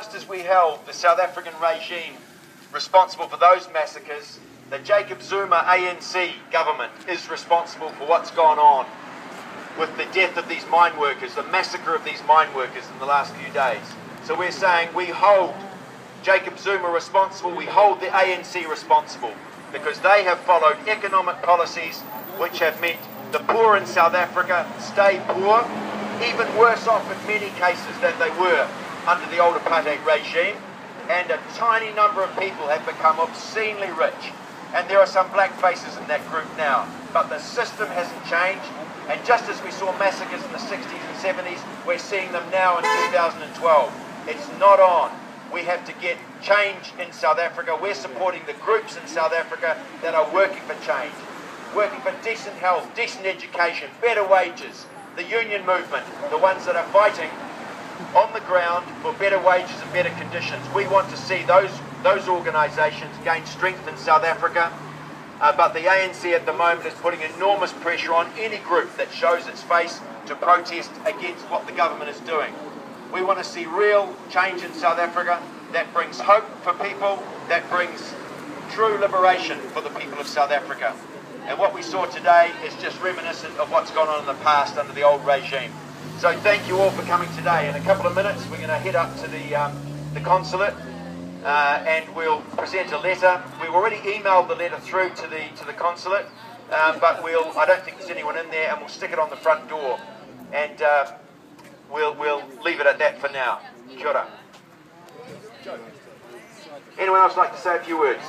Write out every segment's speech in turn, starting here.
just as we held the South African regime responsible for those massacres, the Jacob Zuma ANC government is responsible for what's gone on with the death of these mine workers, the massacre of these mine workers in the last few days. So we're saying we hold Jacob Zuma responsible, we hold the ANC responsible, because they have followed economic policies which have meant the poor in South Africa stay poor, even worse off in many cases than they were under the old apartheid regime, and a tiny number of people have become obscenely rich. And there are some black faces in that group now, but the system hasn't changed. And just as we saw massacres in the 60s and 70s, we're seeing them now in 2012. It's not on. We have to get change in South Africa. We're supporting the groups in South Africa that are working for change, working for decent health, decent education, better wages. The union movement, the ones that are fighting on the ground for better wages and better conditions. We want to see those organisations gain strength in South Africa, but the ANC at the moment is putting enormous pressure on any group that shows its face to protest against what the government is doing. We want to see real change in South Africa that brings hope for people, that brings true liberation for the people of South Africa. And what we saw today is just reminiscent of what's gone on in the past under the old regime. So thank you all for coming today. In a couple of minutes, we're going to head up to the consulate and we'll present a letter. We've already emailed the letter through to the consulate, but I don't think there's anyone in there, and we'll stick it on the front door, and we'll leave it at that for now. Kia ora. Anyone else like to say a few words?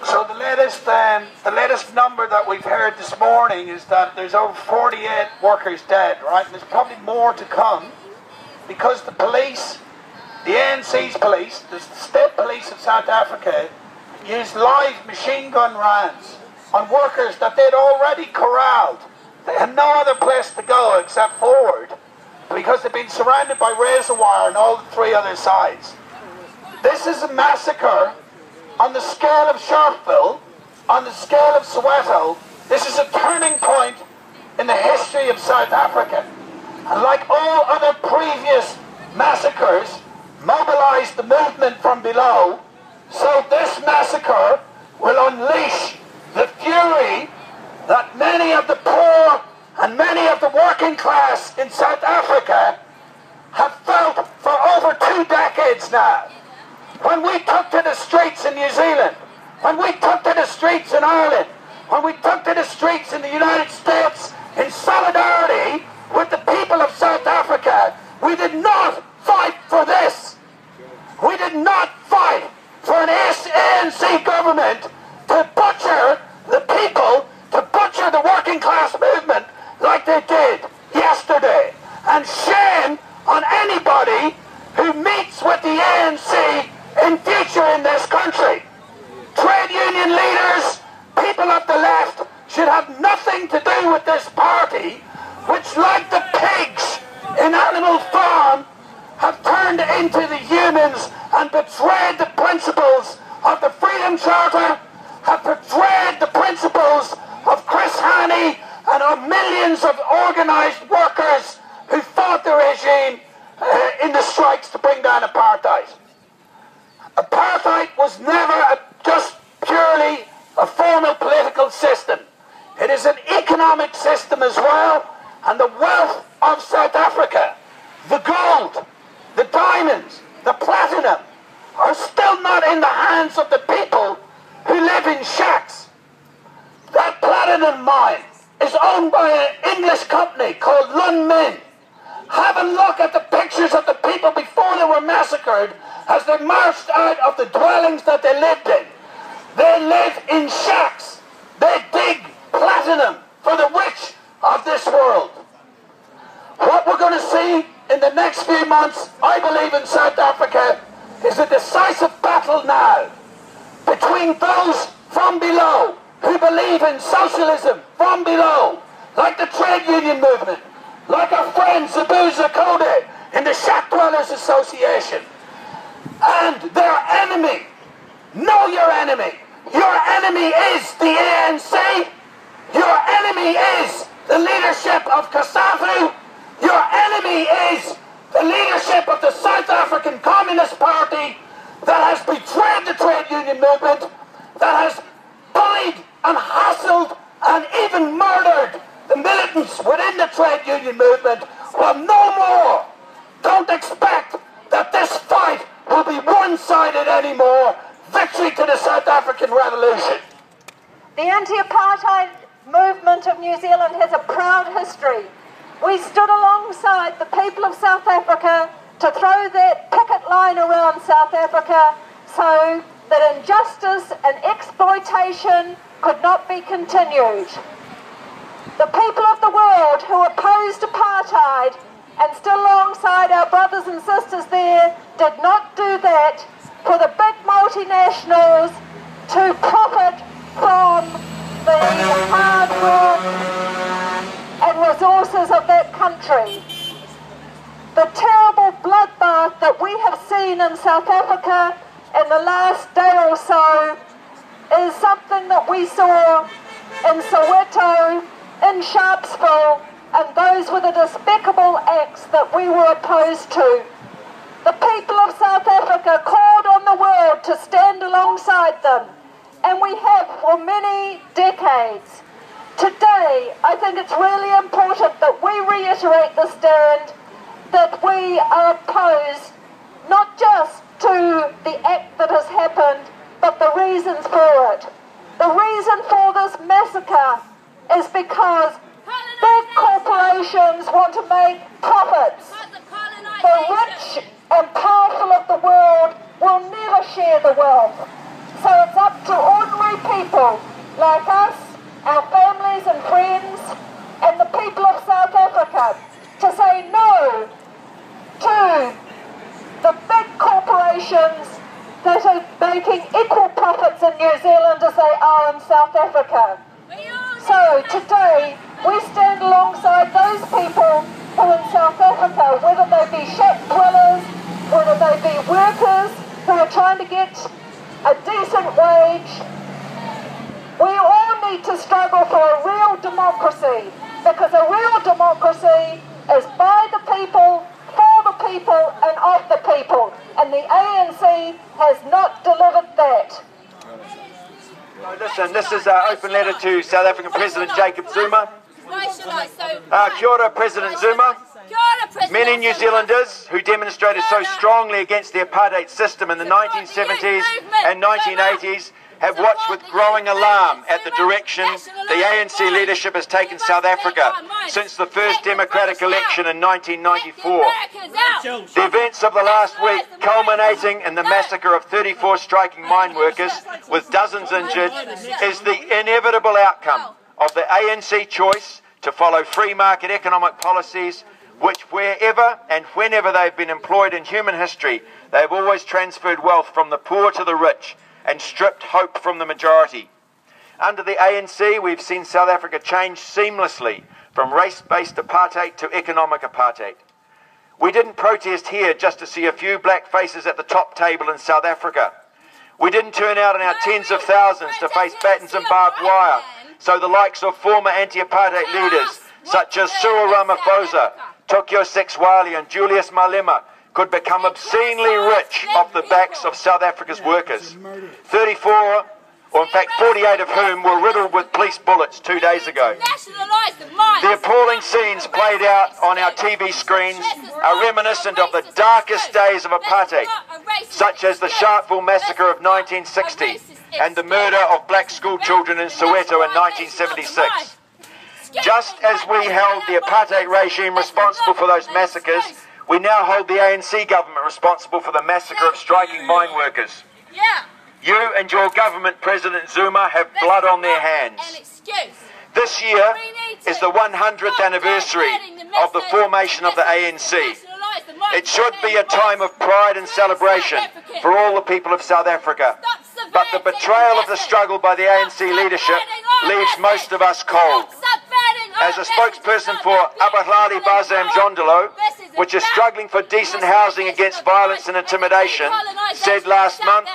So the latest number that we've heard this morning is that there's over 48 workers dead, right? And there's probably more to come, because the police, the ANC's police, the state police of South Africa, used live machine gun rounds on workers that they'd already corralled. They had no other place to go except forward, because they've been surrounded by razor wire on all the three other sides. This is a massacre on the scale of Sharpeville, on the scale of Soweto. This is a turning point in the history of South Africa. And like all other previous massacres, mobilized the movement from below, so this massacre will unleash the fury that many of the poor and many of the working class in South Africa have felt for over 2 decades now. When we took to the streets in New Zealand, when we took to the streets in Ireland, when we took to the streets in the United States in solidarity with the people of South Africa, we did not fight for this. We did not fight for an ANC government to butcher the people, to butcher the working class movement like they did yesterday. And shame on anybody who meets with the ANC in future in this country. Trade union leaders, people of the left, should have nothing to do with this party, which, like the pigs in Animal Farm, have turned into the humans and betrayed the principles of the Freedom Charter, have betrayed the principles of Chris Hani and of millions of organised workers who fought the regime in the strikes to bring down apartheid. Apartheid was never just purely a formal political system. It is an economic system as well, and the wealth of South Africa, the gold, the diamonds, the platinum, are still not in the hands of the people who live in shacks. That platinum mine is owned by an English company called Lunmin. Have a look at the pictures of the people before they were massacred as they marched out of the dwellings that they lived in. They live in shacks. They dig platinum for the rich of this world. What we're going to see in the next few months, I believe, in South Africa, is a decisive battle now between those from below who believe in socialism from below, like the trade union movement, like our friend Zabu Zakode in the Shack Dwellers Association, and their enemy, Know your enemy. Your enemy is the ANC. Your enemy is the leadership of Consulate. Your enemy is the leadership of the South African Communist Party that has betrayed the trade union movement, that has bullied and hassled and even murdered the militants within the trade union movement. Well, no more. Don't expect that this fight will be one-sided anymore. Victory to the South African Revolution. The anti-apartheid movement of New Zealand has a proud history. We stood alongside the people of South Africa to throw that picket line around South Africa so that injustice and exploitation could not be continued. The people of the world who opposed apartheid and stood alongside our brothers and sisters there did not do that for the big multinationals to profit from the hard work and resources of that country. The terrible bloodbath that we have seen in South Africa in the last day or so is something that we saw in Soweto, in Sharpsville, and those were the despicable acts that we were opposed to. The people of South Africa called on the world to stand alongside them, and we have for many decades. Today, I think it's really important that we reiterate the stand that we are opposed not just to the act that has happened, but the reasons for it. The reason for this massacre is because big corporations want to make profits. The rich and powerful of the world will never share the wealth. So it's up to ordinary people like us, our families and friends, and the people of South Africa to say no to the big corporations that are making equal profits in New Zealand as they are in South Africa. So today we stand alongside those people who in South Africa, whether they be shack dwellers, whether they be workers who are trying to get a decent wage. We all need to struggle for a real democracy, because a real democracy is by the people, for the people and of the people, and the ANC has not delivered that. Listen, this is an open letter to South African President Jacob Zuma. Kia ora, President Zuma. Many New Zealanders who demonstrated so strongly against the apartheid system in the 1970s and 1980s have watched with growing alarm at the direction the ANC leadership has taken South Africa since the first democratic election in 1994. The events of the last week, culminating in the massacre of 34 striking mine workers with dozens injured, is the inevitable outcome of the ANC choice to follow free market economic policies which wherever and whenever they've been employed in human history, they've always transferred wealth from the poor to the rich and stripped hope from the majority. Under the ANC, we've seen South Africa change seamlessly from race-based apartheid to economic apartheid. We didn't protest here just to see a few black faces at the top table in South Africa. We didn't turn out in our tens of thousands to face battens and barbed wire, so the likes of former anti-apartheid leaders such as Cyril Ramaphosa, Tokyo Sexwali and Julius Malema could become obscenely rich off the backs of South Africa's workers. 34, or in fact 48 of whom were riddled with police bullets 2 days ago. The appalling scenes played out on our TV screens are reminiscent of the darkest days of apartheid, such as the Sharpeville massacre of 1960 and the murder of black school children in Soweto in 1976. Just as we held the apartheid regime responsible for those massacres, we now hold the ANC government responsible for the massacre of striking mine workers. You and your government, President Zuma, have blood on their hands. This year is the 100th anniversary of the formation of the ANC. It should be a time of pride and celebration for all the people of South Africa. But the betrayal of the struggle by the ANC leadership leaves most of us cold. As a spokesperson for Abahlali Bazam Jondolo, which is struggling for decent housing against violence and intimidation, said last month,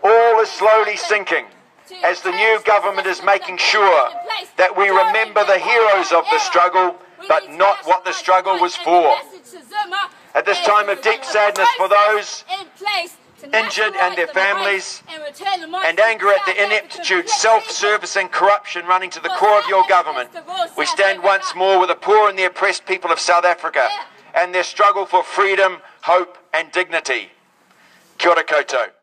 All is slowly sinking as the new government is making sure that we remember the heroes of the struggle, but not what the struggle was for. At this time of deep sadness for those injured and their families, and anger at the ineptitude, self-service and corruption running to the core of your government, we stand once more with the poor and the oppressed people of South Africa and their struggle for freedom, hope and dignity. Kia ora koutou.